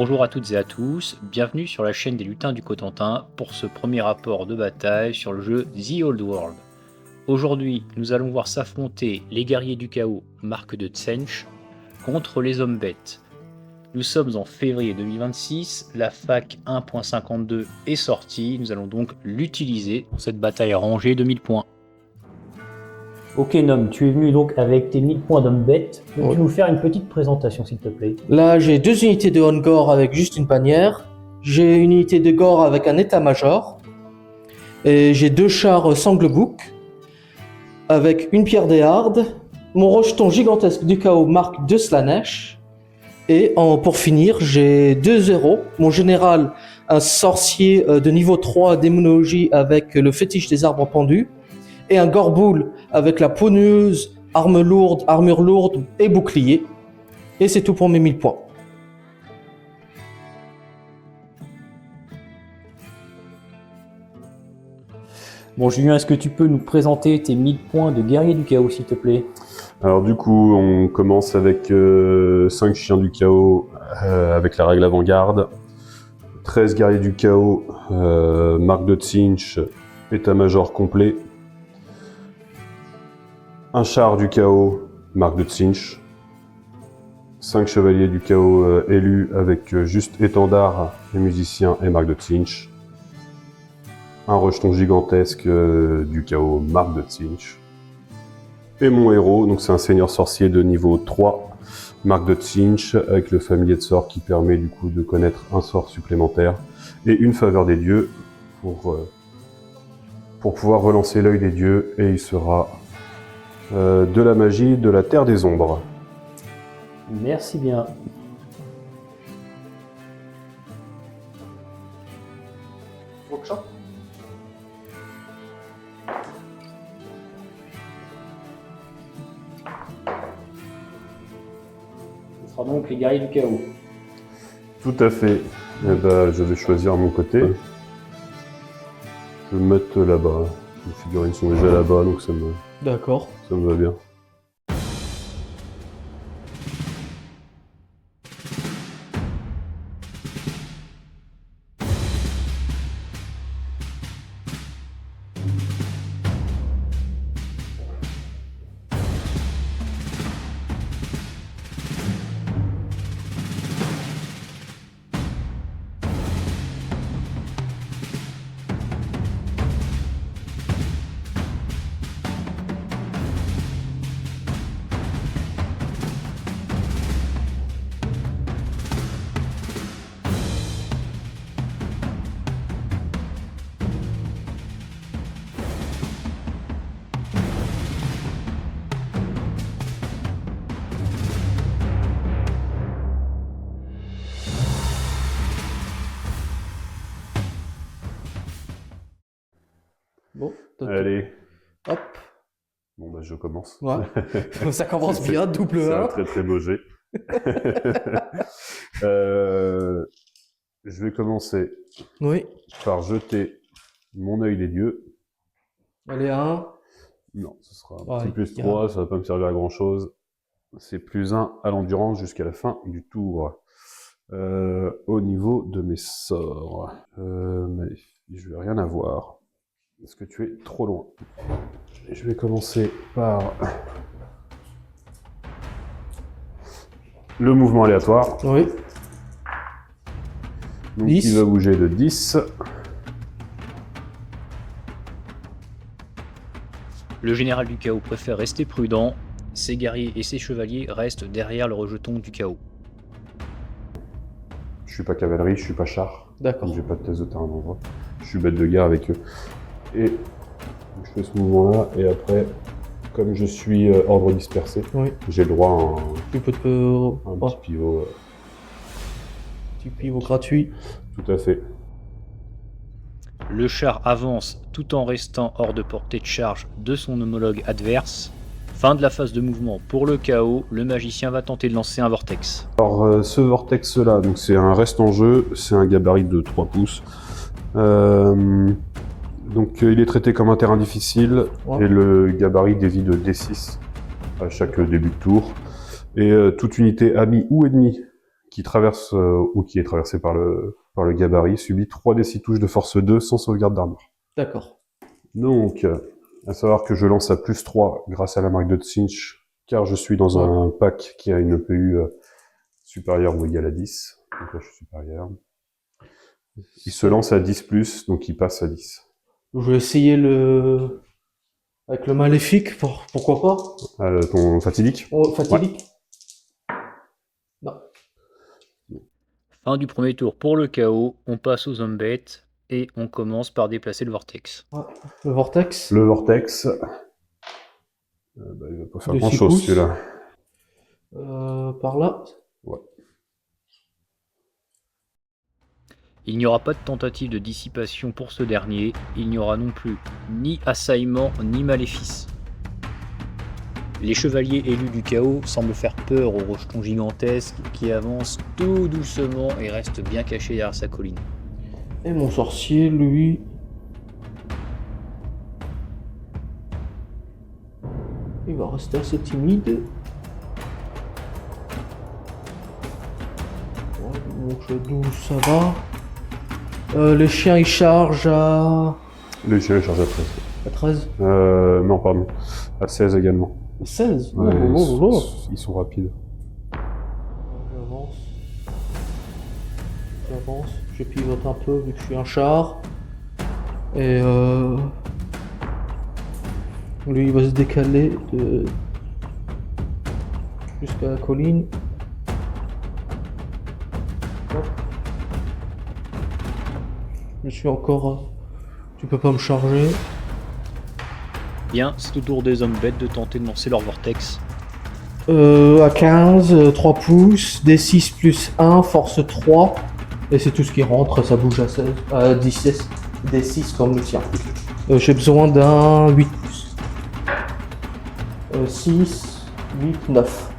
Bonjour à toutes et à tous, bienvenue sur la chaîne des lutins du Cotentin pour ce premier rapport de bataille sur le jeu The Old World. Aujourd'hui, nous allons voir s'affronter les guerriers du chaos Mark de Tsench contre les hommes bêtes. Nous sommes en février 2026, la fac 1.52 est sortie, nous allons donc l'utiliser pour cette bataille rangée de 1000 points. Ok Nom, tu es venu donc avec tes 1000 points d'homme bête. Peux-tu nous faire une petite présentation s'il te plaît? Là, j'ai deux unités de Hongor avec juste une bannière. J'ai une unité de Gore avec un état-major. Et j'ai deux chars Sanglebook avec une pierre des Hardes. Mon rejeton gigantesque du chaos Mark de Slanesh. Et pour finir, j'ai deux héros. Mon général, un sorcier de niveau 3 démonologie avec le fétiche des arbres pendus. Et un Gorboul avec la ponneuse, armure lourde et bouclier. Et c'est tout pour mes 1000 points. Bon Julien, est-ce que tu peux nous présenter tes 1000 points de guerrier du chaos s'il te plaît? Alors du coup, on commence avec 5 chiens du chaos avec la règle avant-garde, 13 guerriers du chaos, Mark de Tsench, état-major complet, un char du chaos, Mark de Tsench, 5 chevaliers du chaos élus avec juste étendard et musiciens et Mark de Tsench, un rejeton gigantesque du chaos, Mark de Tsench, et mon héros, donc c'est un seigneur sorcier de niveau 3, Mark de Tsench, avec le familier de sort qui permet du coup de connaître un sort supplémentaire et une faveur des dieux pour pouvoir relancer l'œil des dieux, et il sera de la magie de la terre des ombres. Merci bien. Ce sera donc les guerriers du chaos. Tout à fait. Eh ben, je vais choisir mon côté. Je vais me mettre là-bas. Les figurines sont déjà là-bas, donc ça D'accord. me va bien. Bon, Allez, hop. bon bah je commence. Ouais. Ça commence bien, double C'est 1. un très très beau jet. Je vais commencer Oui. par jeter mon œil des dieux. Allez, 1. Non, ce sera un Ouais, petit plus il 3, ça va pas me servir à grand chose. C'est plus 1 à l'endurance jusqu'à la fin du tour. Au niveau de mes sorts, mais je vais rien avoir. Parce que tu es trop loin. Et je vais commencer par le mouvement aléatoire. Oui. Donc 10. il va bouger de 10. Le général du chaos préfère rester prudent, ses guerriers et ses chevaliers restent derrière le rejeton du chaos. Je suis pas cavalerie, je suis pas char. D'accord. J'ai pas de thèse de terrain d'endroit. Je suis bête de guerre avec eux. Et je fais ce mouvement-là, et après, comme je suis ordre dispersé, Oui. j'ai le droit à Tu peux te... un petit pivot. Petit pivot gratuit. Tout à fait. Le char avance tout en restant hors de portée de charge de son homologue adverse. Fin de la phase de mouvement pour le chaos, le magicien va tenter de lancer un vortex. Alors ce vortex-là, donc c'est un reste en jeu, c'est un gabarit de 3 pouces. Donc il est traité comme un terrain difficile, Ouais. et le gabarit dévie de D6 à chaque début de tour. Et toute unité amie ou ennemie qui traverse ou qui est traversé par le gabarit subit 3d6 touches de force 2 sans sauvegarde d'armure. D'accord. Donc, à savoir que je lance à +3 grâce à la marque de Tsinch, car je suis dans un pack qui a une PU supérieure ou égale à 10. Donc là, je suis supérieur. Il se lance à 10+, donc il passe à 10. Je vais essayer avec le maléfique, pourquoi pas. Ton fatidique? Oh, fatidique. Non. Fin du premier tour pour le chaos, on passe aux Zombet et on commence par déplacer le vortex. Le vortex. Le vortex, il va pas faire De grand 6 chose pouces. celui-là. Par là. Ouais. Il n'y aura pas de tentative de dissipation pour ce dernier, il n'y aura non plus ni assaillement ni maléfice. Les chevaliers élus du chaos semblent faire peur au rejeton gigantesque qui avance tout doucement et reste bien caché derrière sa colline. Et mon sorcier, lui... il va rester assez timide. Donc 12, ça va. Les chiens, ils chargent à... Le chien charge à 13. à 13. Non, pardon. À 16 également. 16. Ouais, Oh. ils sont rapides. J'avance. Je pivote un peu vu que je suis un char. Et lui, il va se décaler jusqu'à la colline. Hop. Je suis encore... Tu peux pas me charger. Bien, c'est au tour des hommes bêtes de tenter de lancer leur vortex. À 15, 3 pouces, D6 plus 1, force 3. Et c'est tout ce qui rentre, ça bouge à 16, 17, D6 comme le tien. J'ai besoin d'un 8 pouces. 6, 8, 9.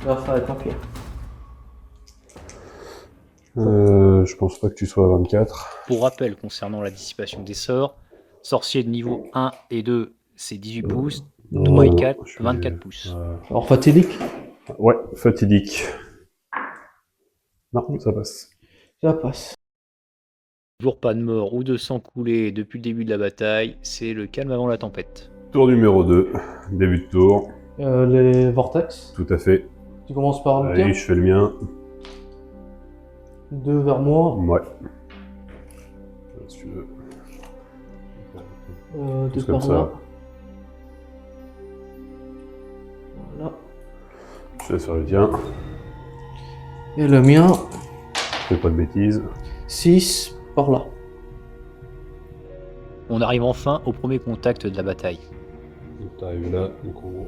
9 avec un pied. Je pense pas que tu sois à 24. Pour rappel concernant la dissipation des sorts, sorcier de niveau 1 et 2, c'est 18 pouces, 3 et 4, 24 pouces. Alors fatidique, Ouais, fatidique. Non, ça passe. ça passe. Toujours pas de mort ou de sang coulé depuis le début de la bataille, c'est le calme avant la tempête. Tour numéro 2, début de tour. Les vortex, Tout à fait. tu commences par le Allez, tien. je fais le mien. 2 vers moi, Ouais. Si tu veux. 2 comme par ça. là. Voilà. Je te laisse faire le tien. Et le mien, Fais pas de bêtises. 6 par là. On arrive enfin au premier contact de la bataille. Donc t'arrives là, donc en gros,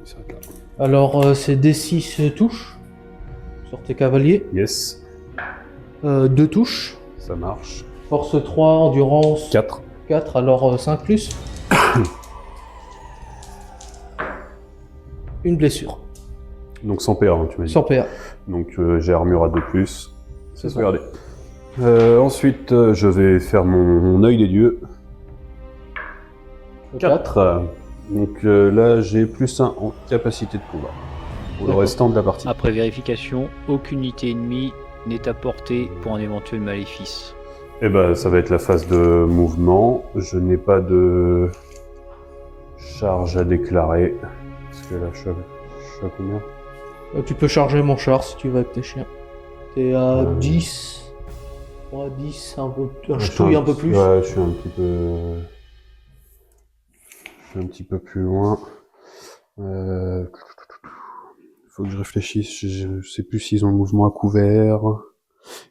il s'arrête là. Alors c'est D6 touches sur tes cavaliers. Yes, 2 touches. ça marche. Force 3, endurance 4. 4, alors 5 plus. Une blessure. Donc sans PA, hein, tu m'as dit. Sans PA. Donc j'ai armure à 2+. C'est ça. Regardez. Ensuite, je vais faire mon œil des dieux. 4. Donc là, j'ai +1 en capacité de combat. Pour le D'accord. restant de la partie. Après vérification, aucune unité ennemie n'est à portée pour un éventuel maléfice. Et ben, ça va être la phase de mouvement. Je n'ai pas de charge à déclarer. Parce que là, je suis à combien? Tu peux charger mon char si tu veux avec tes chiens. T'es à Euh. 10. Ouais, 10, un peu, Je suis ch'touille un peu plus. Ouais, je suis un petit peu... Je suis un petit peu plus loin. Faut que je réfléchisse. Je sais plus s'ils ont le mouvement à couvert.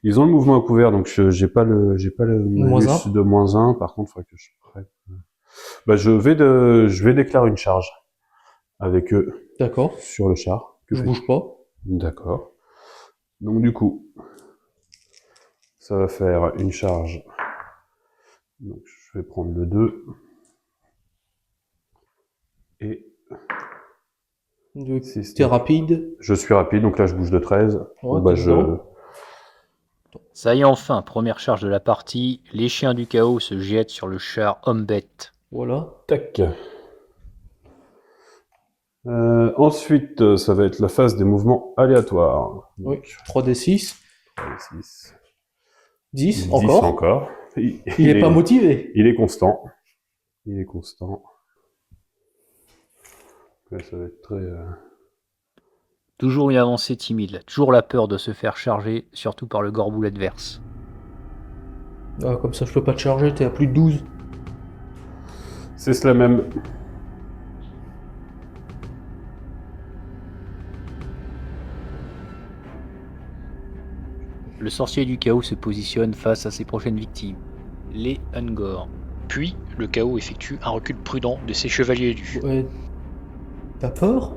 Ils ont le mouvement à couvert, donc j'ai pas le Moins malus un. de -1. Par contre, il faudrait que je prenne. Bah, je vais déclarer une charge avec eux D'accord. sur le char. Que Je fais-tu? bouge pas. D'accord. Donc du coup, ça va faire une charge. Donc je vais prendre le 2. Et T'es rapide. je suis rapide, donc là je bouge de 13. Ouais, Bah, t'es dedans. Ça y est enfin, première charge de la partie, les chiens du chaos se jettent sur le char homme-bête. Voilà. Tac. Ensuite, ça va être la phase des mouvements aléatoires. Oui. 3d6. 6. 10, 10 encore. encore. Il est pas motivé. Il est constant. Il est constant. Ouais, ça va être très... Toujours une avancée timide, toujours la peur de se faire charger, surtout par le gorboule adverse. Ah, comme ça, je peux pas te charger, t'es à plus de 12. C'est cela même. Le sorcier du chaos se positionne face à ses prochaines victimes, les Ungor. Puis, le chaos effectue un recul prudent de ses chevaliers élus. Ouais. T'as peur?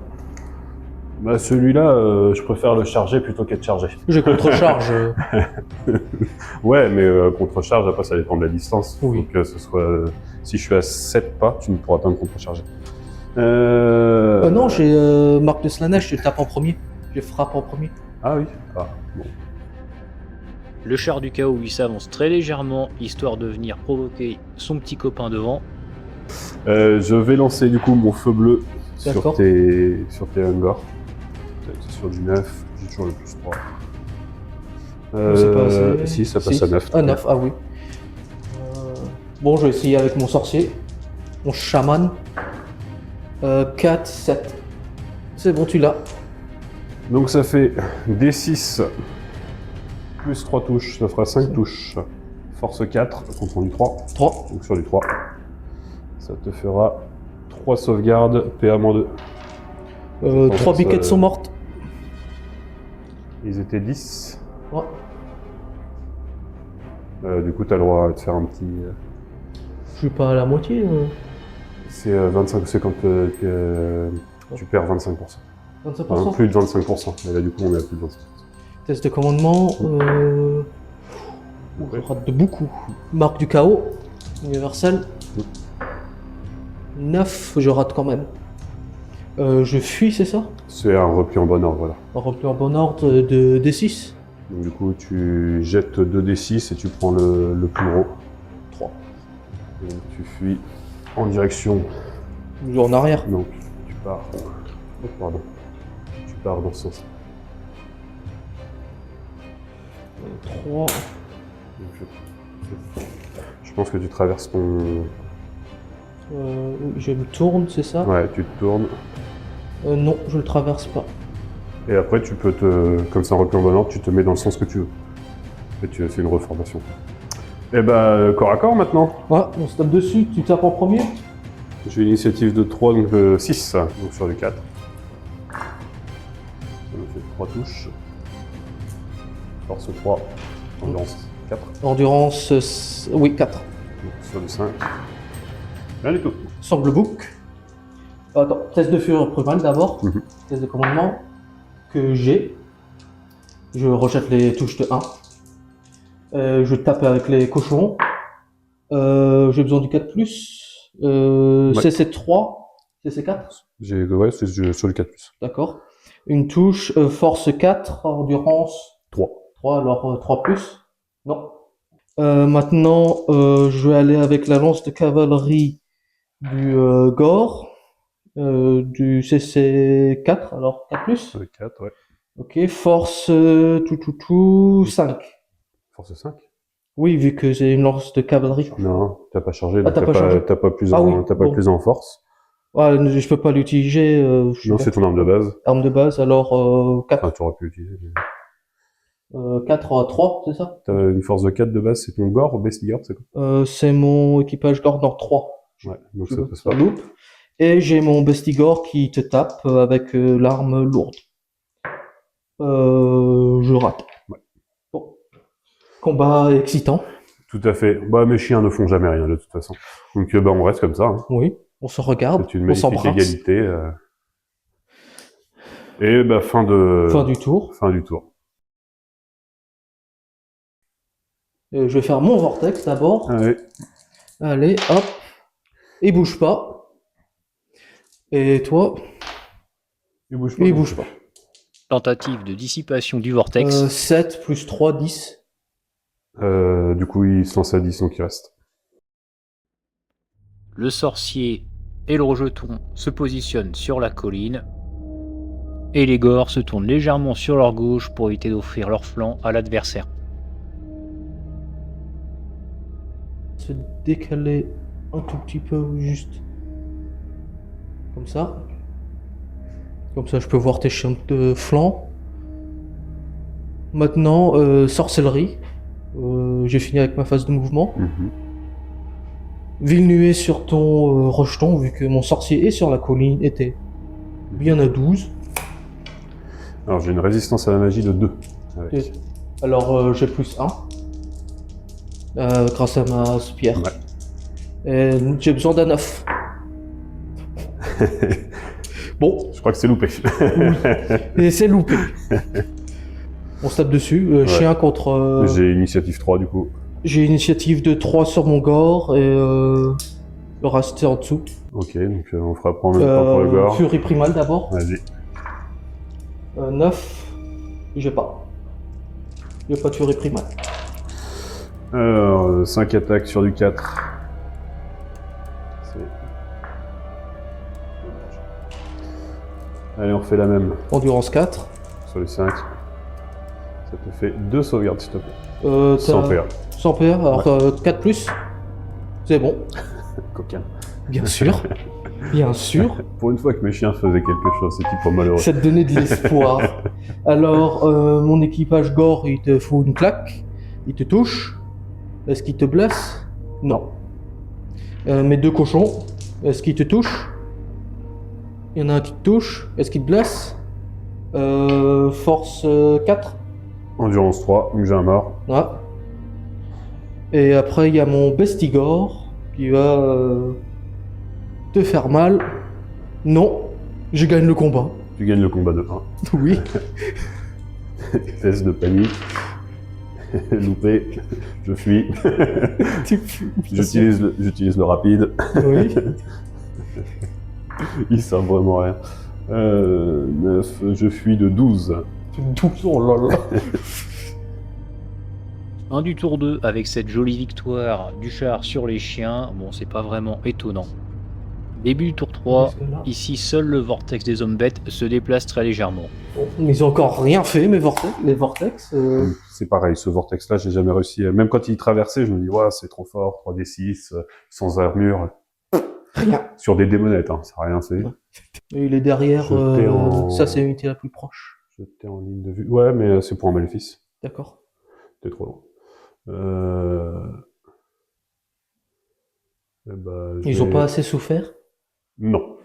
Bah celui-là, je préfère le charger plutôt qu'être chargé. J'ai contre-charge. Ouais, mais contre-charge, après ça dépend de la distance. Oui. Faut que ce soit... si je suis à 7 pas, tu ne pourras pas me contre-charger. Non, j'ai Marc de Slanesh, je tape en premier. Je frappe en premier. Ah oui. Ah, bon. Le char du chaos lui s'avance très légèrement, histoire de venir provoquer son petit copain devant. Je vais lancer du coup mon feu bleu sur D'accord. tes Ungor. C'est sur du 9, j'ai toujours le plus 3. C'est pas assez. Si, ça passe à 9. Ah, 9, ah oui. Bon, je vais essayer avec mon sorcier. Mon chaman. 4, 7. C'est bon, tu l'as. Donc ça fait D6 plus 3 touches, ça fera 5 touches. Force 4, contre du 3. 3. Donc sur du 3. Ça te fera 3 sauvegardes, PA-2. 3 biquettes sont mortes. Ils étaient 10. Ouais. Du coup, tu as le droit de faire un petit... Je suis pas à la moitié. C'est 25, c'est quand tu perds 25%. 25%. Enfin, plus de 25%. Et là, du coup, on est à plus de 25%. Test de commandement. Je rate de beaucoup. Marque du chaos. Universel. 9, je rate quand même. Je fuis, c'est ça? C'est un repli en bon ordre, voilà. Un repli en bon ordre de D6. Donc, du coup, tu jettes 2d6 et tu prends le plus gros. 3. Et donc, tu fuis en direction. En arrière. Donc, tu pars. Oh, pardon. Tu pars dans ce sens. 3. Donc, je pense que tu traverses ton... Je me tourne, c'est ça? Ouais, tu te tournes. Non, je le traverse pas. Et après, tu peux te... Comme c'est un repli en bon ordre, tu te mets dans le sens que tu veux. Et tu fais une reformation. Et bah, corps à corps maintenant. Ouais, on se tape dessus, tu tapes en premier? J'ai une initiative de 3, donc 6, donc sur du 4. Ça me fait 3 touches. Force 3, endurance 4. Endurance, oui, 4. Donc sur du 5. Rien du tout. Sanglebook. Attends, test de fureur primal d'abord. Mhm. Test de commandement que j'ai. Je rejette les touches de 1. Je tape avec les cochons. J'ai besoin du 4+. Ouais. CC 3. CC 4. Ouais, c'est sur du 4+. D'accord. Une touche, force 4, endurance 3. 3, alors 3+. Non. Maintenant, je vais aller avec la lance de cavalerie du Gore, du CC4, alors 4+. Sur du 4, ouais. Ok, force 5. Force 5. Oui, vu que j'ai une lance de cavalerie. Non, t'as pas chargé, donc t'as pas chargé. t'as pas plus Ah en, oui, t'as pas bon. plus en force. Ah, je peux pas l'utiliser. Non, c'est ton arme de base. Arme de base, alors 4. Enfin, tu aurais pu l'utiliser. Mais... 4 à 3, c'est ça? T'as une force de 4 de base, c'est ton gore, Best Gore, c'est quoi? C'est mon équipage Gore dans 3. Ouais, donc Tu ça vois, passe ça pas. loupe. Et j'ai mon Bestigor qui te tape avec l'arme lourde. Je rate. Ouais. Bon. Combat excitant. Tout à fait. Bah, mes chiens ne font jamais rien de toute façon. Donc, bah, on reste comme ça. Hein. Oui. On se regarde. C'est une On magnifique s'embrasse. égalité. Et bah, fin du tour. Fin du tour. Je vais faire mon vortex d'abord. Allez. Allez, hop. Il bouge pas. Et toi? Il bouge pas. Il bouge pas. Tentative de dissipation du vortex. 7 plus 3, 10. Du coup, il se lance à 10, donc il reste. Le sorcier et le rejeton se positionne sur la colline. Et les gores se tournent légèrement sur leur gauche pour éviter d'offrir leur flanc à l'adversaire. Se décaler un tout petit peu, juste comme ça. Comme ça, je peux voir tes chiens de flanc. Maintenant, sorcellerie. J'ai fini avec ma phase de mouvement. Ville nuée sur ton rejeton, vu que mon sorcier est sur la colline, était bien à 12. Alors j'ai une résistance à la magie de 2. Et- Alors j'ai plus 1. Grâce à ma spire. Ouais. Et j'ai besoin d'un 9. Bon, Je crois que c'est loupé. et c'est loupé. On se tape dessus. Chien contre... J'ai initiative 3 du coup. J'ai une initiative de 3 sur mon gore et le reste est en dessous. Ok, donc on fera prendre le temps pour le gore. Furie primale d'abord. Vas-y. 9. J'ai pas. J'ai pas de furie primale. Alors, 5 attaques sur du 4. Allez, on refait la même Endurance 4. sur les 5. Ça te fait 2 sauvegardes s'il te plaît. T'as- Sans PA. Sans PA, alors 4 plus. C'est bon. Coquin. Bien sûr. Bien sûr. Pour une fois que mes chiens faisaient quelque chose, c'est type malheureux. Ça te donnait de l'espoir. Alors, mon équipage gore, il te fout une claque. Il te touche. Est-ce qu'il te blesse? Non. Mes 2 cochons, est-ce qu'ils te touchent? Il y en a un qui te touche. Est-ce qu'il te blesse? Force 4. Endurance 3, donc j'ai un mort. Ouais. Et après, il y a mon bestigore qui va te faire mal. Non, je gagne le combat. Tu gagnes le combat de 1. Oui. Test de panique. Loupé. Je fuis. J'utilise le rapide. Oui. Il sert vraiment rien. 9, je fuis de 12. 12, oh là là. Un du tour 2 avec cette jolie victoire du char sur les chiens. Bon, c'est pas vraiment étonnant. Début du tour 3. Ici, seul le vortex des hommes bêtes se déplace très légèrement. Ils ont encore rien fait, mes vortex. Les vortex. C'est pareil, ce vortex-là, j'ai jamais réussi. Même quand il traversait, je me dis, ouais, c'est trop fort, 3d6, sans armure. Rien. Sur des démonettes, hein, ça n'a rien fait. Et il est derrière. Jeté en- Ça, c'est l'unité la plus proche. J'étais en ligne de vue. Ouais, mais c'est pour un maléfice. D'accord. T'es trop loin. Eh ben, Ils ont pas assez souffert. Non.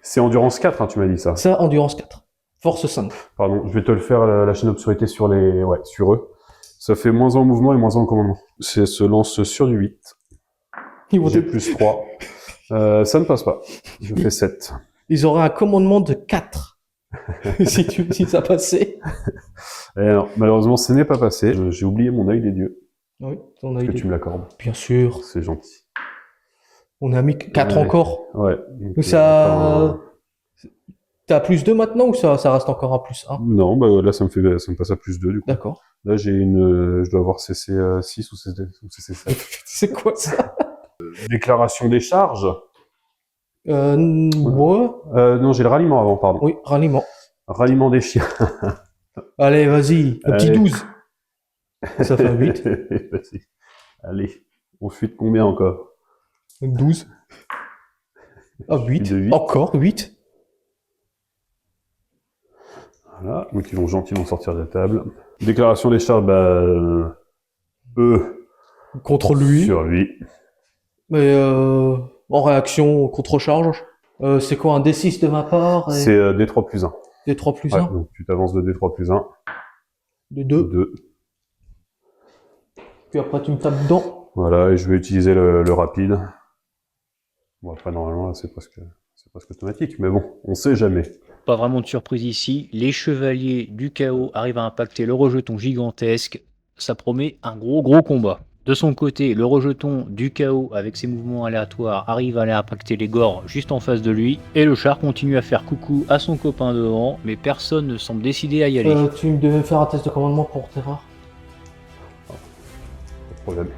C'est endurance 4, hein, tu m'as dit ça. Ça, endurance 4. Force 5. Pardon, je vais te le faire, la chaîne d'obscurité sur les... Ouais, sur eux. Ça fait moins en mouvement et moins en commandement. C'est se lance sur du 8. Ils, vont J'ai te- plus 3. Ça ne passe pas. Je fais 7. Ils auraient un commandement de 4. si ça passait. Et alors, malheureusement, ce n'est pas passé. J'ai oublié mon œil des dieux. Oui, on a Que eu tu me l'accordes. Bien sûr. C'est gentil. On a mis 4 Ouais. encore. Ouais. Donc, Ça. attends, T'as plus 2 maintenant ou ça reste encore à plus 1? Non, bah là, ça me passe à plus 2, du coup. D'accord. Là, j'ai je dois avoir CC 6 ou CC 7. C'est quoi ça? Déclaration des charges. Ouais. Non, j'ai le ralliement avant, pardon. Oui, ralliement. Ralliement des chiens. Allez, vas-y. Un petit Allez. 12. Ça fait 8. Vas-y. Allez. On fuit de combien encore? 12. Ah, 8. De 8. Encore 8. Voilà. Donc, ils vont gentiment sortir de la table. Déclaration des charges, eux, Contre lui. sur lui. Mais en réaction, contre-charge. C'est quoi, un D6 de ma part et C'est D3 plus 1. D3 plus Ouais, 1 donc, tu t'avances de D3 plus 1. de 2. 2. Puis après, tu me tapes dedans. Voilà, et je vais utiliser le rapide. Bon, après, normalement, là, c'est presque automatique, mais bon, on sait jamais. Pas vraiment de surprise ici. Les chevaliers du chaos arrivent à impacter le rejeton gigantesque. Ça promet un gros combat. De son côté, le rejeton du chaos, avec ses mouvements aléatoires, arrive à aller impacter les gores juste en face de lui. Et le char continue à faire coucou à son copain devant, mais personne ne semble décidé à y aller. Tu devais me faire un test de commandement pour terreur. Pas de problème.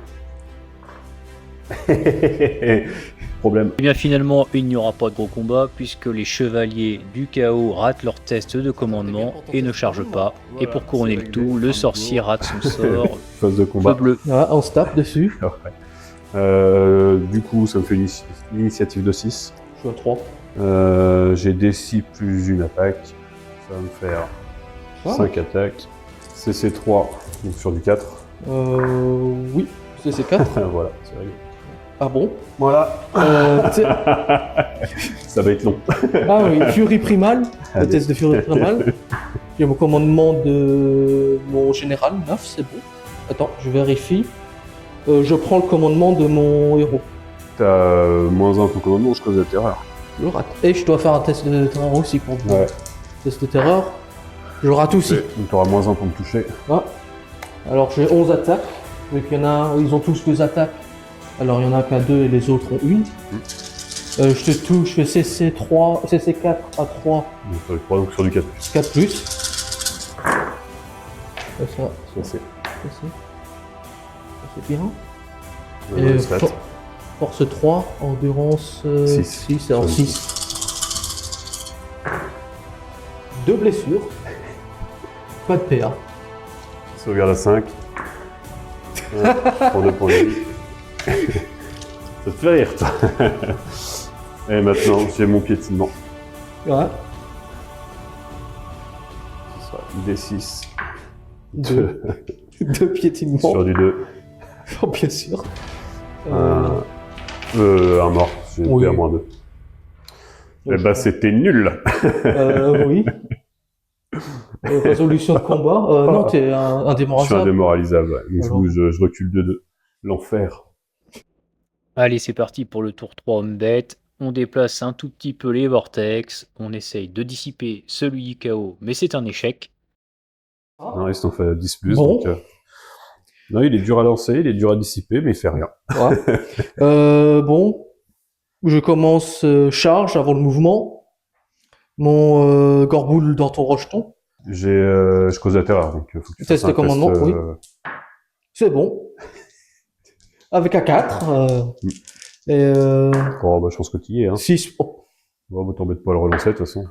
problème. Et bien finalement, il n'y aura pas de gros combat puisque les chevaliers du chaos ratent leur test de commandement et ne chargent pas. Et pour couronner le tout, le sorcier rate son sort. Phase de combat. Feu bleu. Ouais, on se tape dessus. Ouais. Du coup, ça me fait une initiative de 6. Je suis à 3. J'ai DC plus une attaque. Ça va me faire 5 attaques. CC3, donc sur du 4. Oui, c'est 4. Voilà, c'est réglé. Ah bon? Voilà. Tu sais- Ça va être long. Ah oui, Fury Primal. Le Allez. test de Fury Primal. J'ai mon commandement de mon général, 9, c'est bon. Attends, je vérifie. Je prends le commandement de mon héros. T'as -1 ton commandement, je cause de terreur. Je rate. Et je dois faire un test de terreur aussi pour le Ouais. test de terreur. Je rate aussi. Donc t'auras -1 pour me toucher. Ah. Alors j'ai 11 attaques. Vu qu'il y en a, ils ont tous 2 attaques. Alors il y en a qu'à 2 et les autres ont une. Je te touche, je fais CC3, CC4 à 3, Donc sur du 3, donc sur du 4. 4 plus. Ça, Ça c'est bien. c'est. Et Stat. force 3, endurance Six. 6, alors Sur 6. 2 blessures. Pas de PA. Sauvegarde à 5. Pour 2 points de vie. Ça te fait rire, toi. Et maintenant, j'ai mon piétinement. Ouais. Ce sera D6. 2. 2 piétinements. Sur du 2. Oh, bien sûr. Un mort. J'ai Oui. fait à -2. Eh bah, c'était nul. Oui. Résolution de combat. Non, t'es un Je suis démoralisable. indémoralisable. Ouais. Donc, Alors. je recule de 2. L'enfer. Allez, c'est parti pour le tour 3 homme bête. On déplace un tout petit peu les vortex. On essaye de dissiper celui du chaos, mais c'est un échec. Non, il s'en fait 10 plus. Bon. Donc, non, il est dur à lancer, il est dur à dissiper, mais il fait rien. Ouais. Bon. Je commence charge avant le mouvement. Mon gorboule dans ton rejeton. Je cause la terreur, donc faut que tu Test fasses un de commandement, test, oui. C'est bon. Avec un 4. Et Oh, bah, je pense que tu y es, hein. 6. Oh. Bon, bah, t'embête pas à le relancer, de toute façon.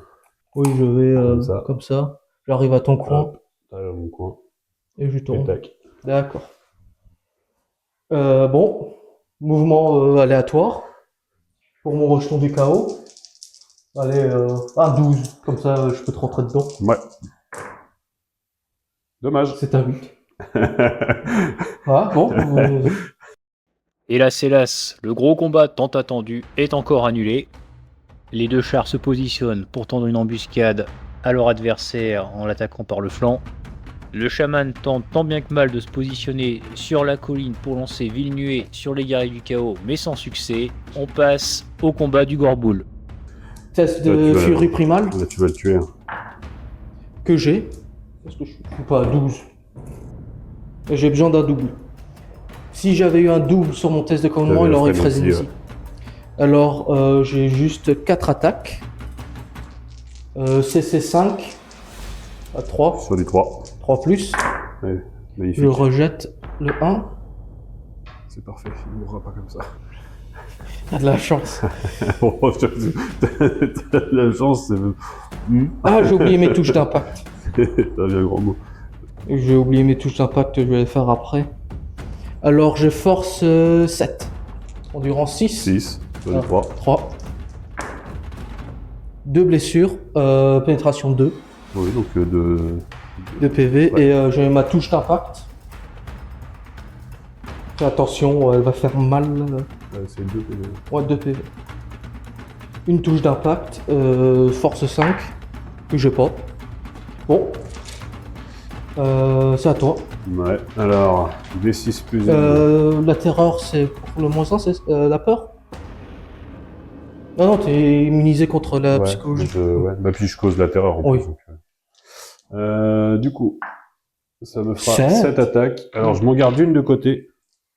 Oui, je vais Comme ça. comme ça. J'arrive à ton coin Hop. T'as là, mon coin. et je Et tourne. tac. D'accord. Bon. Mouvement aléatoire. Pour mon rejeton du chaos. Allez, un 12. Comme ça, je peux te rentrer dedans. Ouais. Dommage. C'est un 8. Ah, bon. Hélas, le gros combat tant attendu est encore annulé. Les deux chars se positionnent pour tendre une embuscade à leur adversaire en l'attaquant par le flanc. Le chaman tente tant bien que mal de se positionner sur la colline pour lancer ville nuée sur les guerriers du chaos, mais sans succès. On passe au combat du Gorboule. Test Là, de tu vas- Fury Primal Là, tu vas le tuer. que j'ai. Parce que je suis pas à 12. Et j'ai besoin d'un double. Si j'avais eu un double sur mon test de commandement, T'avais il un aurait frénésie, frénésie. Alors, j'ai juste 4 attaques. CC5 à 3. Sur du 3. 3 plus. Ouais, magnifique. Je rejette le 1. C'est parfait, il mourra pas comme ça. Il a de la chance. Oh, t'as de la chance, c'est... Ah, j'ai oublié mes touches d'impact. T'as bien un grand mot. J'ai oublié mes touches d'impact, je vais les faire après. Alors, je force 7. Endurance 6. 6, sur du Ah. 3. 3. 2 blessures. Pénétration 2. Oui, donc De PV. Ouais. Et j'ai ma touche d'impact. Fais attention, elle va faire mal. c'est 2. Ouais, 2 PV. Une touche d'impact. Force 5. Que j'ai pas. Bon. C'est à toi. Ouais, alors, D6 plus... La terreur, c'est pour le moins 1, c'est la peur? Non, t'es immunisé contre la ouais, psychologie. ouais. Bah, puis je cause la terreur en Oui. plus. Donc, du coup, ça me fera Sept. 7 attaques. Alors, je m'en garde une de côté.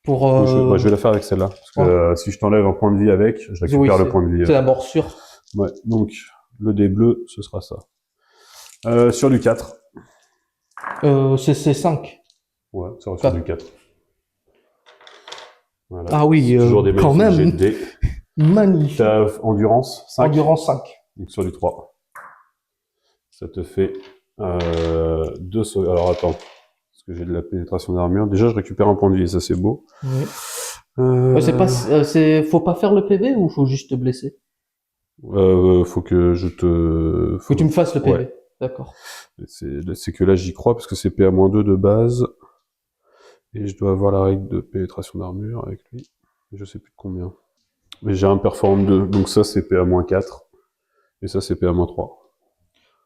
Pour. Donc, je vais la faire avec celle-là. Parce que si je t'enlève un point de vie avec, je récupère Oui, le point de vie. c'est la morsure. Ouais, donc, le dé bleu, ce sera ça. Sur du 4. C'est 5. Ouais, ça sera sur Quatre. du 4. Voilà. Ah oui, Toujours des quand magnifiques même. jets de dés. Magnifique. T'as endurance 5. Endurance 5. Donc sur du 3. Ça te fait 2 sauts. Alors attends, parce que j'ai de la pénétration d'armure. Déjà, je récupère un point de vie et ça, c'est beau. Oui. Faut pas faire le PV ou faut juste te blesser? Faut que je te... Faut que tu me fasses le PV. Ouais. D'accord. C'est que là, j'y crois parce que c'est PA-2 de base. Et je dois avoir la règle de pénétration d'armure avec lui. Je sais plus de combien. Mais j'ai un perform 2, donc ça c'est PA-4. Et ça c'est PA-3.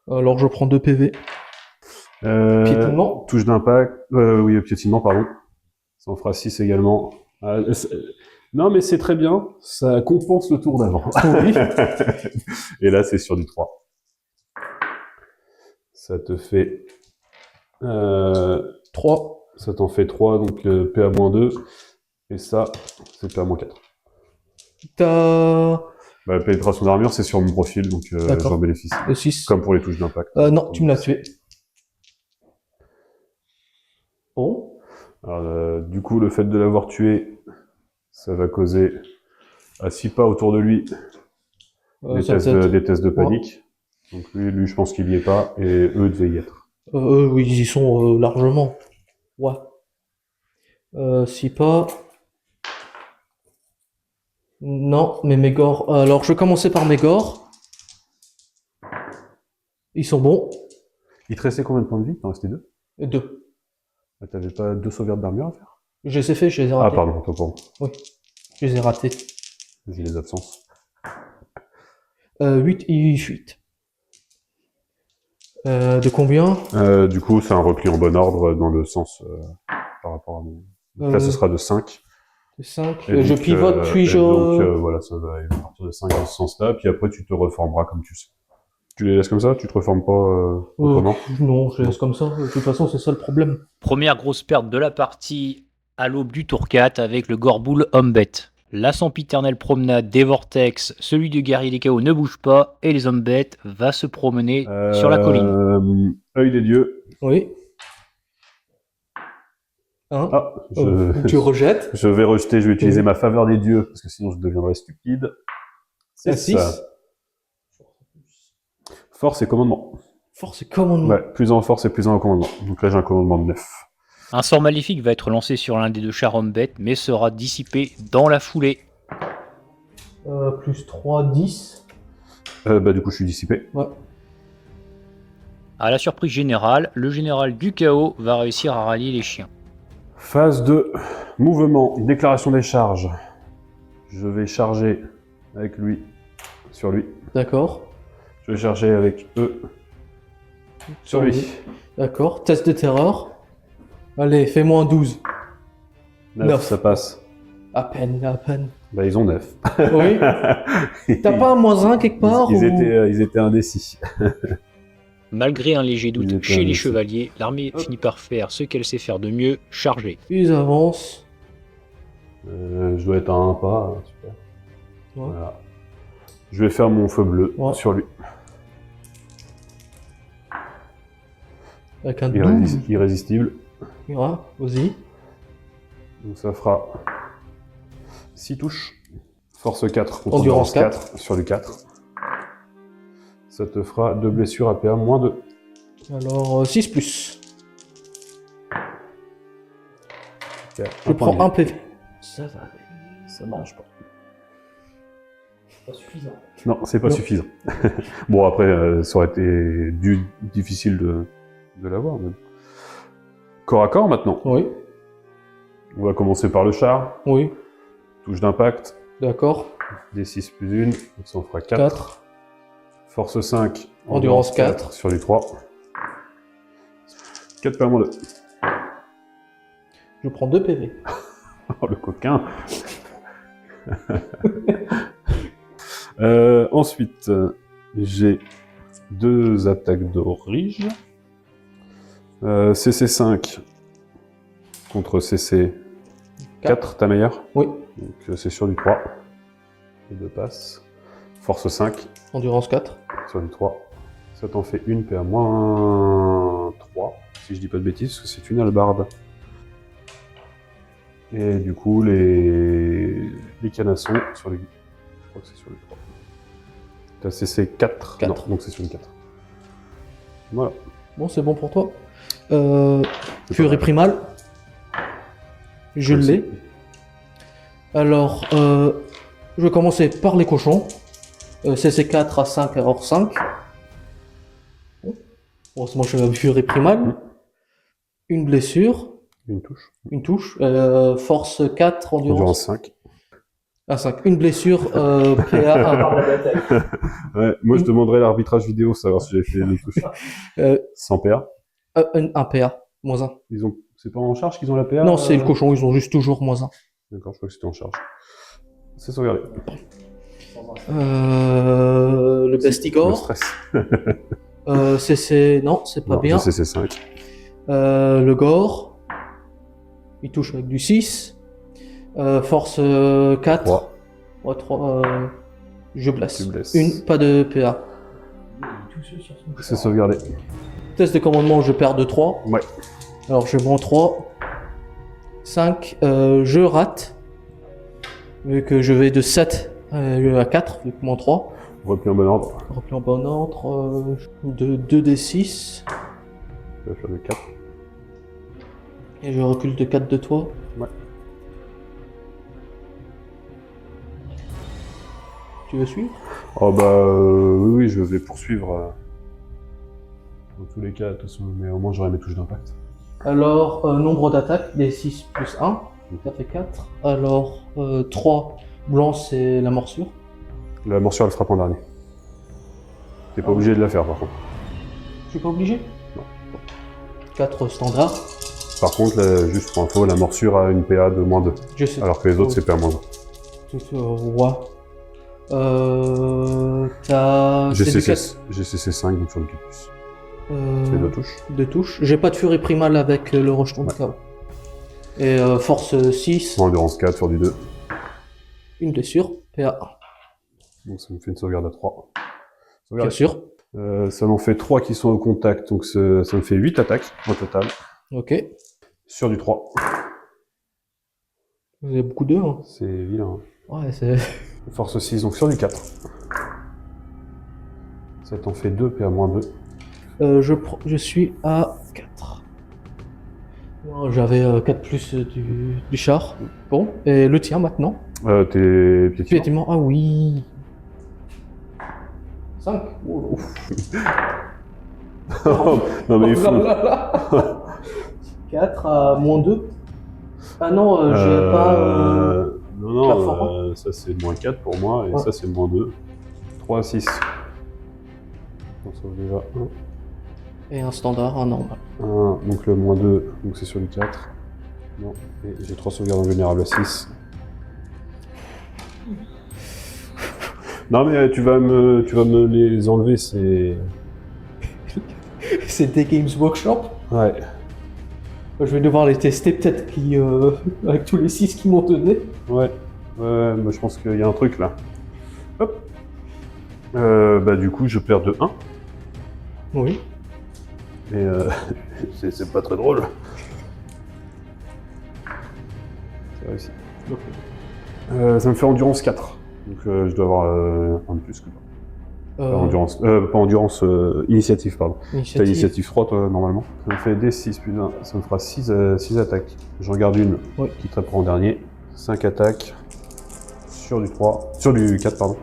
Alors je prends 2 PV. Piétinement. Touche d'impact. Oui, piétinement, pardon. Ça en fera 6 également. Non, mais c'est très bien. Ça compense le tour d'avant. Oui. Et là, c'est sur du 3. Ça te fait... 3. Ça t'en fait 3, donc PA-2. Et ça, c'est PA-4. T'as... Bah, pénétration d'armure, c'est sur mon profil, donc D'accord. j'en bénéficie. 6. Comme pour les touches d'impact. Non, tu me l'as tué. Bon. Alors, du coup, le fait de l'avoir tué, ça va causer à 6 pas autour de lui des tests de panique. Donc lui, je pense qu'il y est pas, et eux devaient y être. Oui, ils y sont largement. Ouais. 6 pas. Non, mais Mégor. Alors, je vais commencer par Mégor. Ils sont bons. Il te restait combien de points de vie? T'en restait 2? 2. T'avais pas 2 sauvegardes d'armure à faire? Je les ai fait, je les ai Ah, ratés. pardon, autant pour moi. Oui, je les ai ratés. J'ai les absences. 8 et 8. De combien? Du coup, c'est un repli en bon ordre dans le sens par rapport à mon... Donc là, ce sera de 5. 5. Et Je donc, pivote, puis je... Donc voilà, ça va aller à partir de 5 dans ce sens-là, puis après tu te reformeras comme tu sais. Tu les laisses comme ça? Tu te reformes pas autrement? Non, je les laisse comme ça. De toute façon, c'est ça le problème. Première grosse perte de la partie à l'aube du tour 4 avec le Gorboul Hombet. La sempiternelle promenade des Vortex, celui du guerrier des chaos ne bouge pas et les Hombet va se promener sur la colline. Œil des dieux. Oui. Hein? Ah, tu rejettes. Je vais rejeter, je vais utiliser Oui. ma faveur des dieux, parce que sinon je deviendrai stupide. C'est 6. ça. Force et commandement. Force et commandement. Ouais, plus en force et plus en commandement. Donc là j'ai un commandement de 9. Un sort maléfique va être lancé sur l'un des deux chars Hombet, mais sera dissipé dans la foulée. Plus 3, 10. Du coup je suis dissipé. Ouais. À la surprise générale, le général du chaos va réussir à rallier les chiens. Phase de mouvement, déclaration des charges. Je vais charger avec lui, sur lui. D'accord. Je vais charger avec eux, sur lui. D'accord. Test de terreur. Allez, fais-moi un 12. 9, Neuf. ça passe. À peine, à peine. Bah ils ont 9. Oui. T'as pas un -1 quelque part Ils étaient indécis. Malgré un léger Il doute est chez les indécis. chevaliers, l'armée finit par faire ce qu'elle sait faire de mieux, charger. Ils avancent. Je dois être à un pas, super. Ouais. Voilà. Je vais faire mon feu bleu sur lui. Avec un 12. Irrésistible. Ouais, vas-y. Donc ça fera 6 touches. Force 4 contre Endurance endurance 4 sur du 4. Ça te fera 2 blessures à PA -2. Alors, 6 plus. Okay, Je prends un PV. Ça va, ça marche pas. Pas suffisant. Non, c'est pas suffisant. Bon, après, ça aurait été difficile de l'avoir. Mais... Corps à corps maintenant. Oui. On va commencer par le char. Oui. Touche d'impact. D'accord. D6 plus 1, ça en fera 4. 4. Force 5. Endurance 4. Sur du 3. 4 PA -2. Je prends 2 PV. Oh, le coquin. Ensuite, j'ai 2 attaques d'orige. CC5 contre CC4, ta meilleure. Oui. Donc c'est sur du 3. Les 2 passes. Force 5 Endurance 4. sur du 3. Ça t'en fait une PA -3, si je dis pas de bêtises, parce que c'est une hallebarde. Et du coup, les canassons sur les Je crois que c'est sur le 3. T'as CC 4. Non, 4. donc c'est sur le 4. Voilà. Bon, c'est bon pour toi. C'est Fury pas mal. Primal. Je Aussi. l'ai. Alors, je vais commencer par les cochons. CC4 à 5 hors 5. Bon. Heureusement, je vais Fury Primal. Une blessure. Une touche. Une touche. Force 4, Endurance endurance 5. à 5. Une blessure. PA 1. Ouais, moi je demanderais l'arbitrage vidéo, savoir si j'avais fait les touches. Sans PA. Un PA. Moins 1. Ils ont... C'est pas en charge qu'ils ont la PA Non, c'est le cochon. Ils ont juste toujours moins 1. D'accord, je crois que c'était en charge. C'est sauvegardé. Le Le Bestigor. stress. CC. Non, c'est pas Non, bien. CC 5. Le gore, il touche avec du 6. Force 4. 3. Ouais, 3. Je blesse. Tu blesses. Une, pas de PA. C'est sauvegardé. Test de commandement, je perds de 3. Ouais. Alors je prends 3. 5. Je rate. Vu que je vais de 7 à 4, vu que mon 3. Repli en bon ordre. Repli en bon ordre. De 2d6. Je vais faire le 4. Et je recule de 4 de toi. Ouais. Tu veux suivre? Oh bah oui, je vais poursuivre. Dans tous les cas, de toute façon, mais au moins j'aurai mes touches d'impact. Alors, nombre d'attaques, des 6 plus 1, ça fait 4. Alors, 3, blanc c'est la morsure. La morsure elle frappe en dernier. T'es pas obligé de la faire par contre. Je suis pas obligé? Non. 4 standard. Par contre, là, juste pour info, la morsure a une PA de -2. Je sais. Alors que les autres c'est PA -1. Ouais. T'as. J'ai c'est du CC 5 donc sur le 4+. quatre- C'est 2 touches. 2 touches. J'ai pas de furie primale avec le rejeton de chaos. Et force 6, Endurance 4 sur du 2. une blessure, PA 1. Donc ça me fait une sauvegarde à 3. Bien sûr. Ça m'en fait 3 qui sont au contact, donc ça me fait 8 attaques au total. Ok. Sur du 3. Vous avez beaucoup d'eux, hein. C'est vilain. Ouais, c'est. Force 6, donc sur du 4. Ça t'en fait 2, PA -2. Je suis à 4. Non, j'avais 4 plus du char. Bon, et le tien maintenant. T'es piétinant. Effectivement, ah oui. 5. Non mais il faut... 4 à -2. Ah non, j'ai pas. Non, plafond. ça c'est -4 pour moi, et Ouais. ça c'est -2. 3 à 6. On sauve déjà 1. Et un standard, un normal. 1, donc le -2, donc c'est sur le 4. Non, et j'ai 3 sauvegardes invulnérables à 6. Non mais tu vas me les enlever, c'est... C'est des Games Workshop. Ouais. Je vais devoir les tester, peut-être avec tous les 6 qu'ils m'ont donné. Ouais, moi je pense qu'il y a un truc là. Hop. Bah du coup je perds de 1. Oui. Et c'est pas très drôle. C'est réussi. Ça me fait endurance 4. Donc je dois avoir un de plus que toi. Endurance, pas endurance, initiative, pardon. T'as initiative 3 toi normalement. Ça me fait D6 plus 1, ça me fera 6 attaques. J'en garde une Oui. qui te prend en dernier. 5 attaques sur du 3, sur du 4 pardon.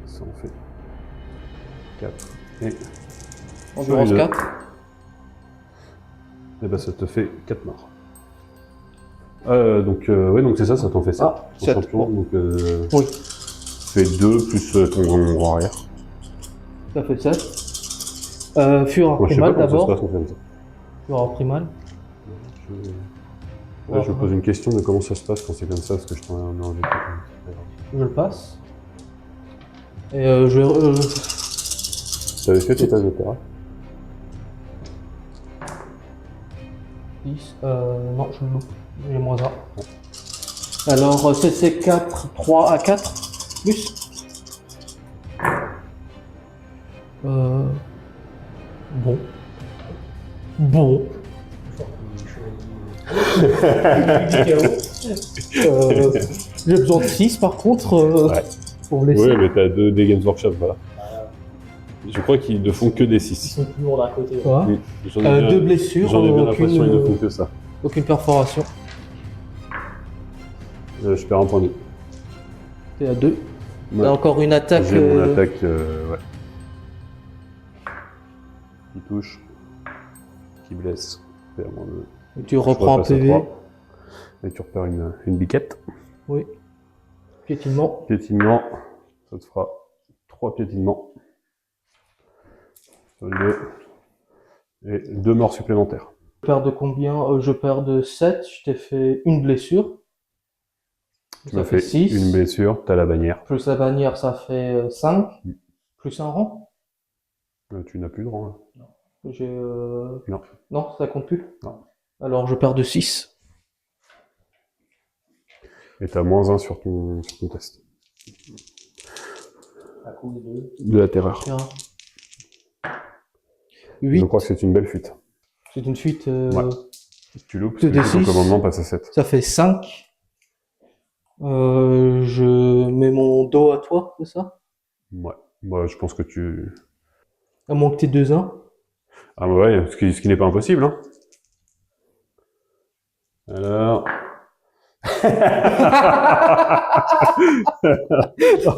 Ça en fait 4 et Endurance sur les deux. 4. Et bah ça te fait 4 morts. Donc c'est ça, ça t'en fait 7. Ah, 7. Champion, Bon. donc Oui. tu fais 2 plus ton rang arrière. Ça fait 7. Fureur Moi je sais pas primal comment ça se d'abord. passe en fait. Fureur primal. Là, je me pose une question de comment ça se passe quand c'est comme ça, parce que je t'en ai enlevé. Je le passe. Et je vais. T'avais fait tes tâches d'opéra? 10. Non, je le loupe. J'ai moins 1. Alors, c'est 4, 3 à 4. Plus. Bon. Bon. J'ai besoin de 6 par contre Ouais. pour blesser. Ouais, mais t'as 2 des Games Workshop, voilà. Je crois qu'ils ne font que des Ils 6. sont plus lourds d'un côté. Ouais. J'en ai bien, 2 blessures, j'en ai bien l'impression qu'ils ne font que ça. aucune perforation. Je perds un point de vie. T'es à 2. Ouais. T'as encore une attaque. J'ai mon attaque, ouais. Qui touche, qui blesse. Perds moins de- Tu reprends un repasse à PV. 3. Et tu repères une biquette. Oui. Piétinement. Piétinement, ça te fera 3 piétinements. Sur les 2. Et 2 morts supplémentaires. Je perds de combien? Je perds de 7. Je t'ai fait une blessure. Tu Ça m'as fait 6. une blessure, t'as la bannière. Plus la bannière, ça fait 5. Plus un rang. Tu n'as plus de rang. Là. J'ai. Non. Non, ça compte plus. Non. Alors je perds de 6. Et t'as -1 sur ton test. À cause de. De la terreur. 8. Je crois que c'est une belle fuite. C'est une fuite. Ouais. Tu loupes, Deux parce que ton D6. commandement passe à 7. Ça fait 5. Je mets mon dos à toi, c'est ça? Ouais. Moi, je pense que tu... À moins que t'aies 2-1. Ah bah ouais, ce qui n'est pas impossible, hein. Alors...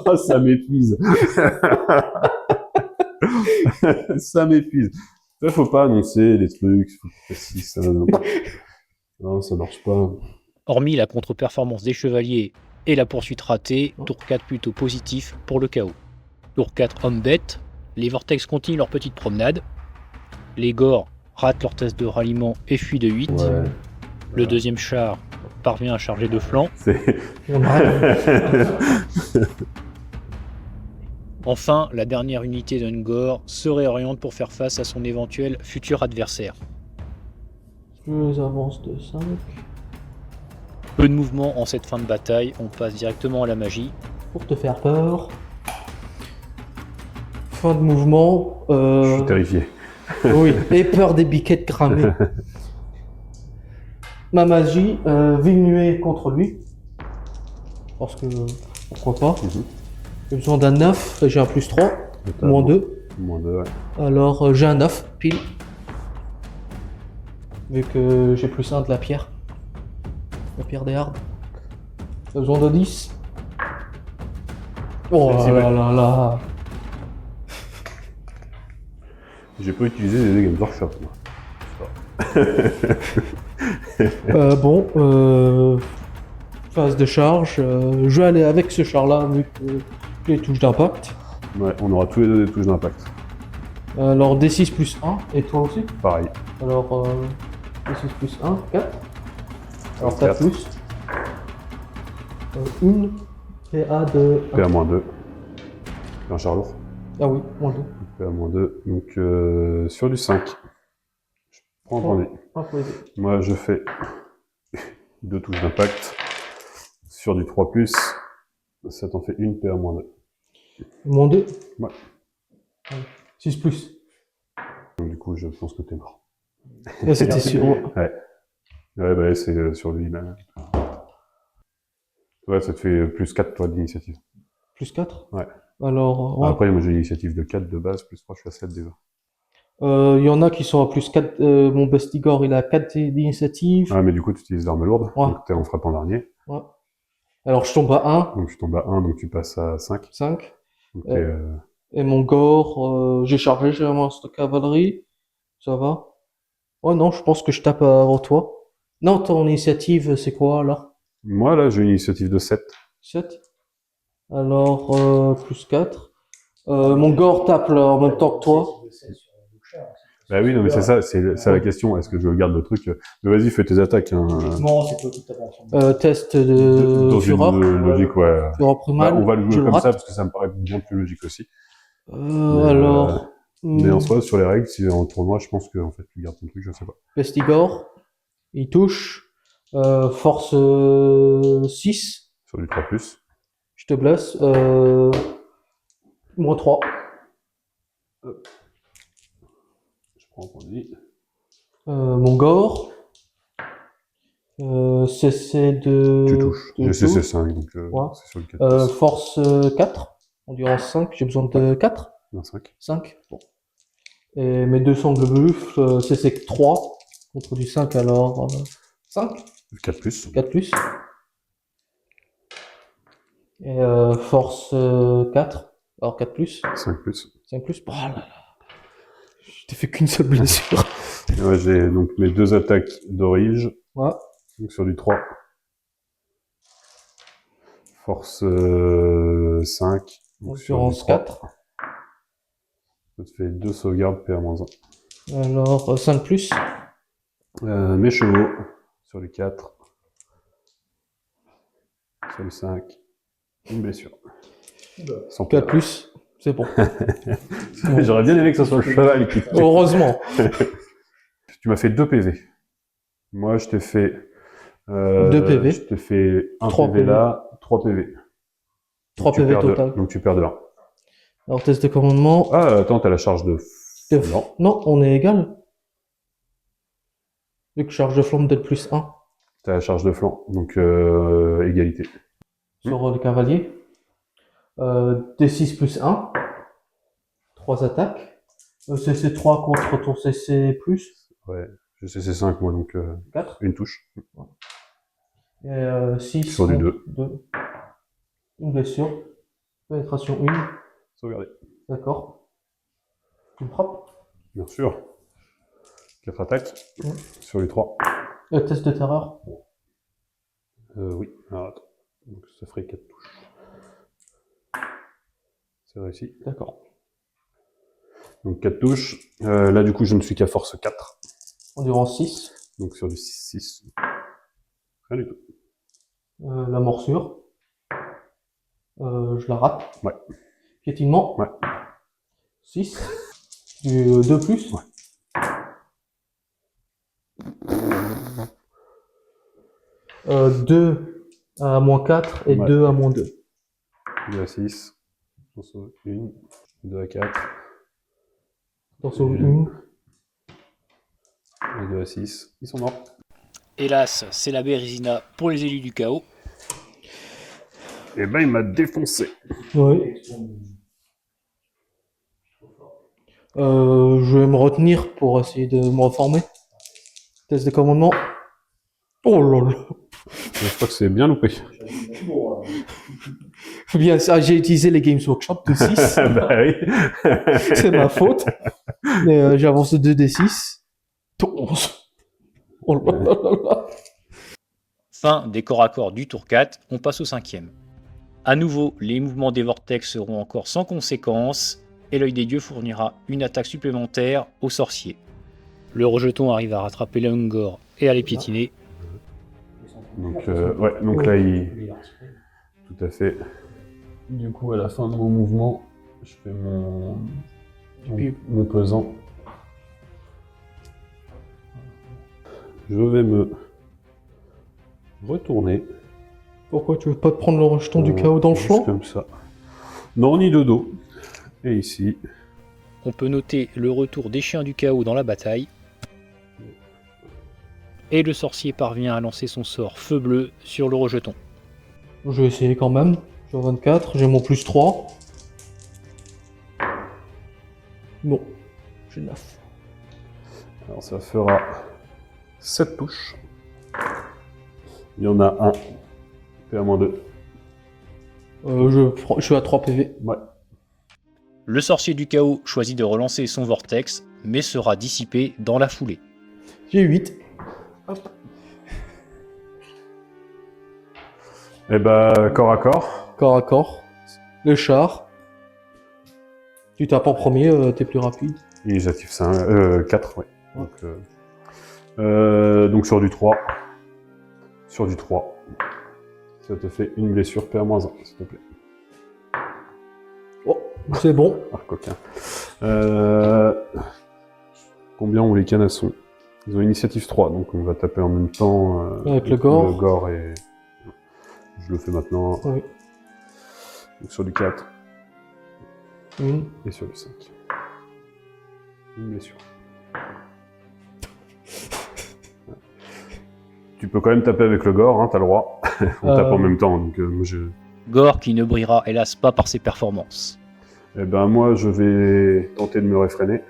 Oh, ça m'épuise. Ça m'épuise. Ça, faut pas annoncer les trucs, faut que si ça... Non, ça marche pas. Hormis la contre-performance des chevaliers et la poursuite ratée, tour 4 plutôt positif pour le chaos. Tour 4 homme bête, les vortex continuent leur petite promenade. Les gores ratent leur test de ralliement et fuient de 8. Ouais. Le deuxième char parvient à charger de flanc. C'est... On arrête. Enfin, la dernière unité d'Ungor se réoriente pour faire face à son éventuel futur adversaire. Je avance de 5. Peu de mouvement en cette fin de bataille, on passe directement à la magie. Pour te faire peur. Fin de mouvement. Je suis terrifié. Oui, et peur des biquettes cramées. Ma magie, ville nuée contre lui. Parce que, pourquoi pas. Mhm. J'ai besoin d'un 9, j'ai un plus 3, moins 2. -2, ouais. Alors j'ai un 9, pile. Vu que j'ai plus 1 de la pierre. La pierre des hardes. J'ai besoin de 10. Oh C'est là là là. J'ai pas utilisé les Games Workshop, moi. Phase de charge. Je vais aller avec ce char-là, vu que j'ai les touches d'impact. Ouais, on aura tous les deux des touches d'impact. Alors D6 plus 1, et toi aussi. Pareil. Alors D6 plus 1, 4. Alors 4 4. plus. Une PA de 1. PA -2. Un char lourd. Ah oui, moins 2. PA -2. Donc sur du 5. Je prends un point de vie. Un pour les deux. Moi je fais 2 touches d'impact. Sur du 3+, ça t'en fait une PA -2. Moins 2. Ouais. 6 plus. Donc du coup je pense que t'es mort. Là c'était sûr. Ouais. Ouais, bah c'est sur lui. Bah... Ouais, ça te fait +4 toi d'initiative. Plus 4. Ouais. Alors, ouais. Après, moi j'ai une initiative de 4 de base, plus 3, je suis à 7 déjà. Il y en a qui sont à plus 4. Mon Bestigor, il a 4 d'initiative. Ah, mais du coup, tu utilises l'arme lourde, Ouais. donc t'es en frappe en dernier. Ouais. Alors, je tombe à 1, Donc tu tombes à 1, donc tu passes à 5. 5. Donc, Et mon Gore, j'ai chargé, j'ai un monstre de cavalerie. Ça va. Oh non, je pense que je tape avant toi. Non, ton initiative, c'est quoi là? Moi, là, j'ai une initiative de 7. 7. Alors, plus 4. Mon Gore tape là, en même temps que toi. Bah oui, non, mais c'est ça, c'est la question. Est-ce que je garde le truc Mais vas-y, fais tes attaques. Hein. Non, c'est pas tout à fait ensemble. Test de Dans Fureur. une logique, ouais. Fureur Bah, primal. on va le je jouer comme rate. ça, parce que ça me paraît bien plus logique aussi. Alors. Mais en soi, sur les règles, si en tournoi, je pense que en fait, tu gardes ton truc, je sais pas. Pestigore. Il touche. Force 6. Sur du 3+. Je te blesse. Moins 3. Je prends un point de vie. Mon Gore. CC de... Tu touches. de J'ai CC touche. 5, donc Ouais. c'est sur le 4. Force 4. Endurance 5. J'ai besoin de 4. 25. 5. Bon. Et mes deux sangles buffles, CC 3. Contre du 5, alors 5. 4 plus. 4 plus. Et force 4. Alors 4 plus. 5 plus. 5 plus. Oh là là. Je t'ai fait qu'une seule blessure. Et ouais, j'ai donc mes 2 attaques d'orige. Ouais. Donc sur du 3. Force 5. Donc sur du Endurance 3. 4. Ça te fait 2 sauvegardes PA-1. Alors 5 plus. Mes chevaux. Sur du 4. Sur du 5. Une blessure. Sans 4 PA. plus. C'est bon. J'aurais bien aimé que ce soit le cheval qui... Heureusement. Tu m'as fait 2 PV. Moi, je t'ai fait... 2 PV. Je t'ai fait 1 3 PV là, 3 PV. 3 PV total. Donc tu perds de 1. Alors test de commandement. Ah, attends, t'as la charge de... Non. Non, on est égal. Vu que charge de flamme d'être plus 1 T'as la charge de flanc, donc égalité. sur le cavalier. D6 plus 1. 3 attaques. CC 3 contre ton CC plus Ouais, je sais c'est 5 moi, donc 4. une touche. Et 6 Sur du contre 2. Une blessure. Pénétration 1. Sauvegardé. D'accord. Tu me frappes. Bien sûr. 4 attaques. Ouais. Sur les 3. Test de terreur. Oui. Alors attends. Donc ça ferait 4 touches. C'est réussi. D'accord. Donc 4 touches. Là du coup je ne suis qu'à force 4. Endurance 6. Donc sur du 6. Rien du tout. La morsure. Je la rate. Ouais. Piétinement. Ouais. 6. Du 2 plus. Ouais. Euh, 2 à moins 4 et Ouais. 2 à moins 2. 2 à 6. 1, 2 à 4. Attention, 1. Et 2 à 6. Ils sont morts. Hélas, c'est la Bérésina pour les élus du chaos. Et ben il m'a défoncé. Oui. Je vais me retenir pour essayer de me reformer. Test de commandement. Oh là là. Je crois que c'est bien loupé. Bien, ça, j'ai utilisé les Games Workshop de 6. Bah oui. C'est ma faute. Mais j'avance de 2d6. 11. Oh là là là là. Fin des corps à corps du tour 4, on passe au 5e. A nouveau, les mouvements des vortex seront encore sans conséquence, et l'œil des dieux fournira une attaque supplémentaire aux sorciers. Le rejeton arrive à rattraper l'Ungor et à les piétiner. Donc, ouais, donc là, il... Tout à fait. Du coup, à la fin de mon mouvement, je fais mon pesant. Je vais me retourner. Pourquoi tu veux pas te prendre le rejeton du chaos dans le Juste flanc? comme ça. Non, ni de dos. Et ici. On peut noter le retour des chiens du chaos dans la bataille. Et le sorcier parvient à lancer son sort feu bleu sur le rejeton. Je vais essayer quand même. J'ai 24, j'ai mon plus 3. Non, j'ai 9. Alors ça fera 7 touches. Il y en a un. PA-2. Je suis à 3 PV. Ouais. Le sorcier du chaos choisit de relancer son vortex, mais sera dissipé dans la foulée. J'ai 8. Et bah, corps à corps. Corps à corps. Le char. Tu tapes en premier, t'es plus rapide. Initiative 4, ouais. Donc sur du 3. Sur du 3. Ça te fait une blessure PA-1, s'il te plaît. Oh, c'est bon. Ah, coquin. Combien ont les canassons? Ils ont initiative 3, donc on va taper en même temps Avec le gore. Le gore et... Je le fais maintenant. Oui. Donc sur du 4 Une. et sur du 5. Une blessure. Tu peux quand même taper avec le gore, hein, t'as le droit. On tape en même temps, donc moi je... Gore qui ne brillera hélas pas par ses performances. Eh ben moi je vais tenter de me réfréner.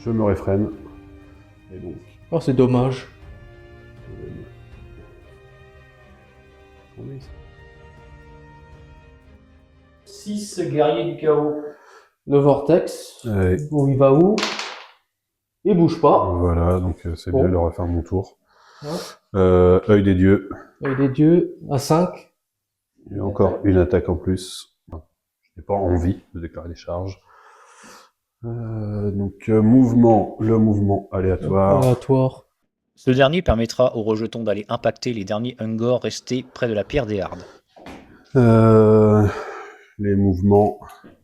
Je me réfrène. Et donc... Oh, c'est dommage. Oui. 6 guerriers du chaos. Le vortex. Allez. Où il va où? Il bouge pas. Voilà, donc c'est Bon. bien de refaire mon tour. Ouais. Œil des dieux. Et des dieux à 5. Et encore une attaque en plus. Je n'ai pas envie de déclarer des charges. Donc mouvement, le mouvement aléatoire. Aléatoire. Ce dernier permettra aux rejetons d'aller impacter les derniers Ungor restés près de la pierre des Hardes. Les mouvements.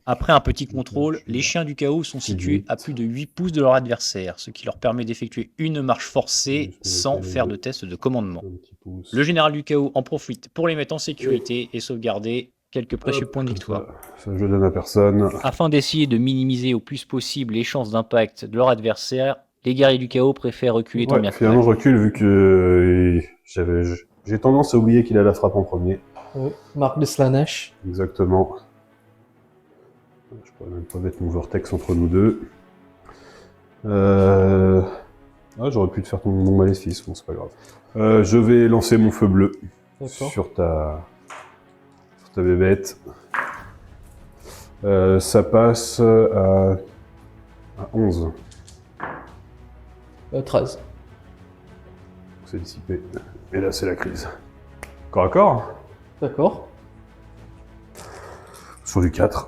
Après un petit contrôle, les chiens du chaos sont situés à plus de 8 pouces de leur adversaire, ce qui leur permet d'effectuer une marche forcée sans faire de test de commandement. Un petit pouce. Le général du chaos en profite pour les mettre en sécurité et sauvegarder quelques précieux points de victoire. Ça, je le donne à personne. Afin d'essayer de minimiser au plus possible les chances d'impact de leur adversaire, les guerriers du chaos préfèrent reculer tant Ouais, bien que finalement, mal. je recule vu que j'ai tendance à oublier qu'il a la frappe en premier. Oui. Marc de Slanesh. Exactement. Je pourrais même pas mettre mon vortex entre nous deux. Ah, j'aurais pu te faire mon maléfice, bon, c'est pas grave. Je vais lancer mon feu bleu D'accord. sur ta bébête. Ça passe à 11. 13. C'est dissipé. Et là, c'est la crise. Corps à corps. D'accord. Sur du 4.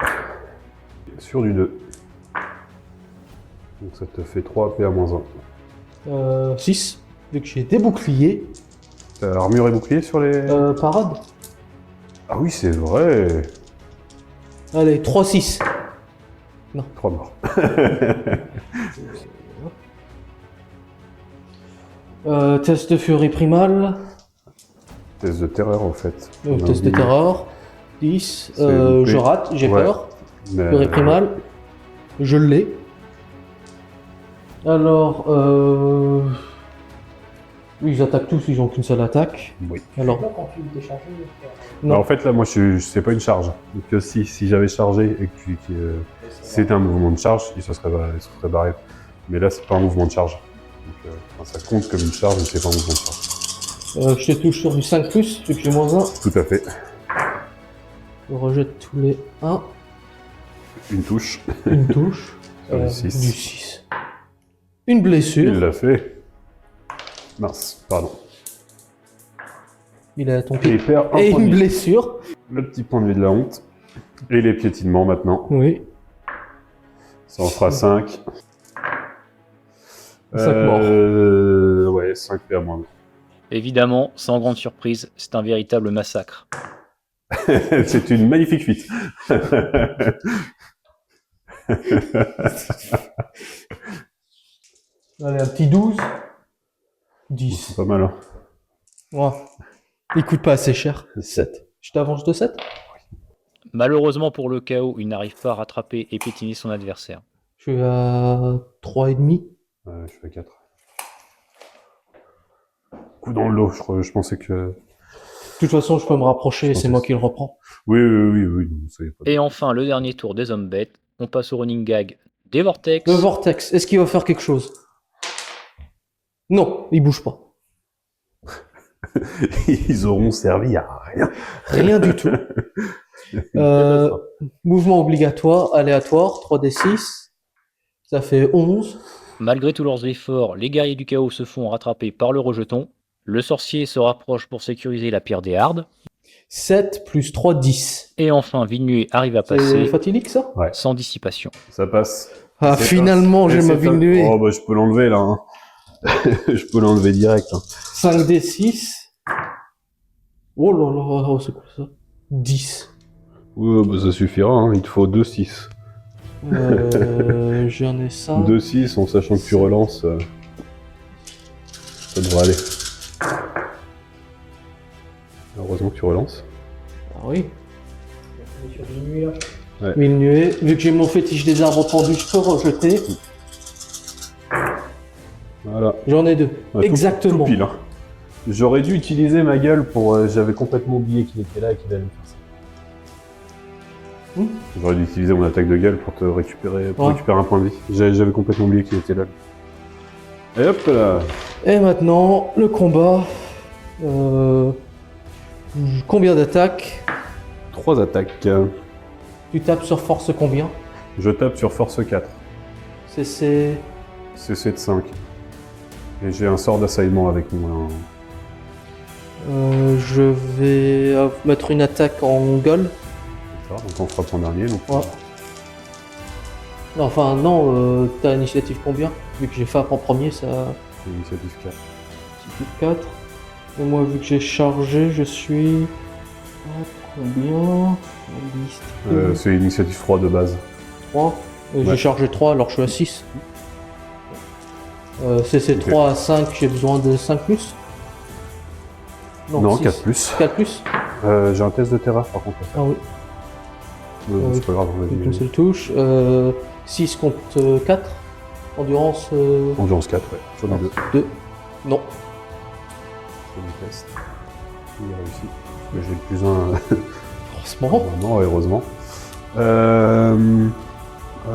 Sur du 2. Donc ça te fait 3 PA-1. 6. Vu que j'ai des boucliers. T'as armure et bouclier sur les... Parade. Ah oui, c'est vrai. Allez, 3-6. 3 morts. Test de furie primale. Test de terreur, en fait. Test de terreur. 10. C'est loupé. Je rate, j'ai Ouais. peur. Mais... Furie primale. Je l'ai. Alors, oui, ils attaquent tous, ils ont qu'une seule attaque. Oui. Alors, Bah, en fait, là, moi, c'est pas une charge. Donc, si j'avais chargé et que c'était un mouvement de charge, il se serait barré. Mais là, c'est pas un mouvement de charge. Donc, ça compte comme une charge, mais c'est pas un mouvement de charge. je te touche sur du 5+, vu que j'ai -1. Tout à fait. Je rejette tous les 1. Une touche. Une touche. Sur du Du 6. 6. Une Il blessure. l'a fait. Mince, pardon. Il est à ton Et pied. il perd un Et point de une vie. blessure. Le petit point de vie de la honte. Et les piétinements maintenant. Oui. Ça en fera 5. 5 morts. Ouais, 5 PA moins. Évidemment, sans grande surprise, c'est un véritable massacre. C'est une magnifique fuite. Allez, un petit 12. C'est 10. pas mal, hein. Ouais. Il coûte pas assez cher. 7. Je t'avance de 7. Malheureusement pour le chaos, il n'arrive pas à rattraper et piétiner son adversaire. Je suis à 3,5. Je fais 4. Coup dans le dos, je pensais que... De toute façon, je peux me rapprocher et Je c'est pense moi que qui le reprends. Oui, non, ça y est pas. Et enfin, le dernier tour des hommes bêtes, on passe au running gag des Vortex. Le vortex, est-ce qu'il va faire quelque chose? Non, il bouge pas. Ils auront servi à rien. Rien du tout. Mouvement obligatoire, aléatoire, 3d6. Ça fait 11. Malgré tous leurs efforts, les guerriers du chaos se font rattraper par le rejeton. Le sorcier se rapproche pour sécuriser la pierre des Hardes. 7 plus 3, 10. Et enfin, Vilnué arrive à C'est passer fatidique ça? sans dissipation. Ça passe. Ah, C'est finalement, j'ai ma ville nuée. Oh, bah, je peux l'enlever, là. Hein. Je peux l'enlever direct. Hein. 5d6. Oh là là, oh, c'est quoi ça? 10. Ouais, bah, ça suffira, hein. Il te faut 2-6. J'en ai 5. 2-6, en sachant que tu relances. Ça devrait aller. Heureusement que tu relances. Ah oui. Ouais. Ville nuée. Vu que j'ai mon fétiche des arbres pendus, je peux rejeter. Voilà. J'en ai 2. Ouais, Exactement. Tout pile, hein. J'aurais dû utiliser ma gueule pour... j'avais complètement oublié qu'il était là et qu'il allait me faire ça. J'aurais dû utiliser mon attaque de gueule pour te récupérer, récupérer un point de vie. J'avais complètement oublié qu'il était là. Et hop là. Et maintenant, le combat. Combien d'attaques? 3 attaques. Tu tapes sur force combien? Je tape sur force 4. CC. CC de 5. Et j'ai un sort d'assaillement avec moi. Je vais mettre une attaque en gueule. Donc on fera ton dernier. Donc... Ouais. Non, enfin, non, t'as initiative combien? Vu que j'ai fait en premier, ça. C'est initiative 4. Initiative 4. Et moi, vu que j'ai chargé, je suis. Combien? C'est initiative 3 de base. 3. Ouais. J'ai chargé 3, alors je suis à 6. CC 3 à 5, j'ai besoin de 5 plus? Non, 6. 4 plus. 4 plus? J'ai un test de terreur par contre. Ah oui. C'est pas grave, on va Une dire. seule touche. 6 contre 4. Endurance. Endurance 4, ouais. J'en ai 2. 2. Non. Je fais le test. Il a réussi. Mais j'ai le plus 1. Heureusement. Non, heureusement.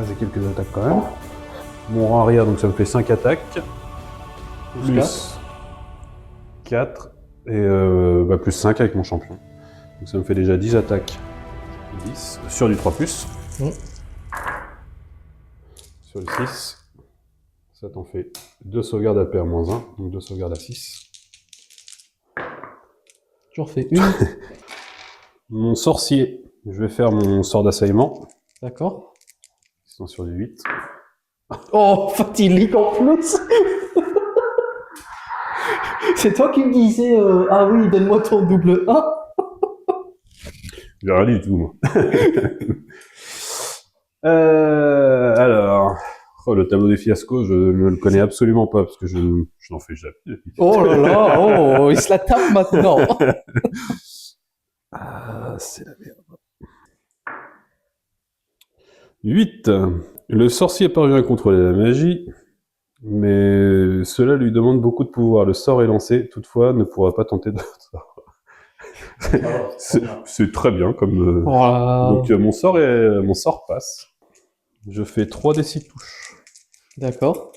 J'ai quelques attaques quand même. Mon rang arrière, donc ça me fait 5 attaques. Plus 4. Et plus 5 avec mon champion. Donc ça me fait déjà 10 attaques. 10. Sur du 3+. Sur le 6. Ça t'en fait 2 sauvegardes à PR-1. Donc 2 sauvegardes à 6. J'en fais une. Mon sorcier. Je vais faire mon sort d'assaillement. D'accord. Ils sont sur du 8. Oh, fatidique en plus. C'est toi qui me disais ah oui, donne-moi ton double 1. J'ai rien du tout, moi. Alors... Oh, le tableau des fiascos, je ne le connais absolument pas, parce que je n'en fais jamais. Oh là là, oh, il se la tape maintenant. C'est la merde. 8. Le sorcier parvient à contrôler la magie, mais cela lui demande beaucoup de pouvoir. Le sort est lancé, toutefois, ne pourra pas tenter de... C'est très bien comme... Voilà. Donc mon sort passe. Je fais 3d6 touches. D'accord.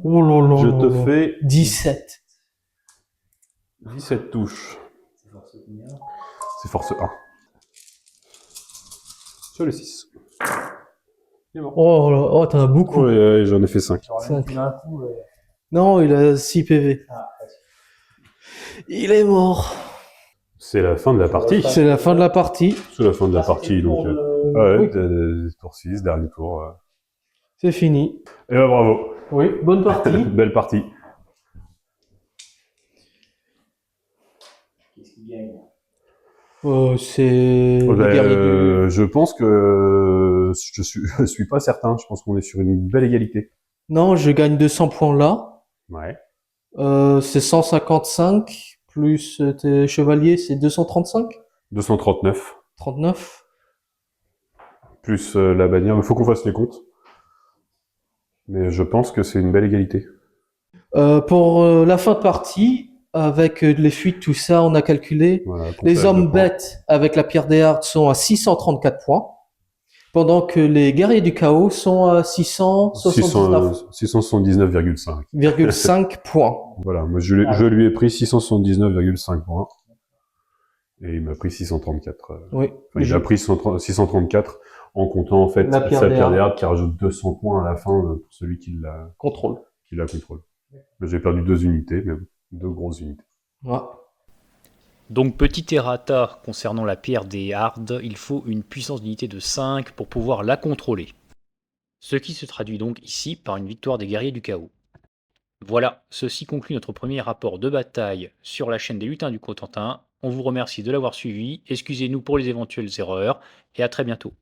Oh là là. Je là te là. fais 17. 17 touches. C'est force 1. Sur le 6. Il est mort. Oh là, oh, t'en as beaucoup. Ouais, j'en ai fait 5. Cinq. Non, il a 6 PV. Il est mort. C'est la fin de la partie. C'est la fin de la partie. C'est la fin de la partie, donc... Oui. Tour 6, dernier tour. C'est fini. Et ben bravo. Oui, bonne partie. Belle partie. C'est le guerrier du... Je pense que je suis pas certain. Je pense qu'on est sur une belle égalité. Non, je gagne 200 points là. Ouais. C'est 155 plus tes chevaliers, c'est 235, 239 39. plus la bannière. Il faut qu'on fasse les comptes. Mais je pense que c'est une belle égalité. Pour la fin de partie, avec les fuites, tout ça, on a calculé. Voilà, Les hommes de points. bêtes avec la pierre des hardes sont à 634 points, pendant que les guerriers du chaos sont à 679,5 679,5. points. Voilà, moi je lui ai pris 679,5 points. Et il m'a pris 634. Oui. Enfin, il a pris 634 en comptant en fait La pierre sa des pierre des hardes. hardes qui rajoute 200 points à la fin pour celui qui la Contrôle. contrôle. J'ai perdu 2 unités, mais 2 grosses unités. Ouais. Donc petit errata concernant la pierre des hardes, il faut une puissance d'unité de 5 pour pouvoir la contrôler. Ce qui se traduit donc ici par une victoire des guerriers du chaos. Voilà, ceci conclut notre premier rapport de bataille sur la chaîne des lutins du Cotentin. On vous remercie de l'avoir suivi, excusez-nous pour les éventuelles erreurs, et à très bientôt.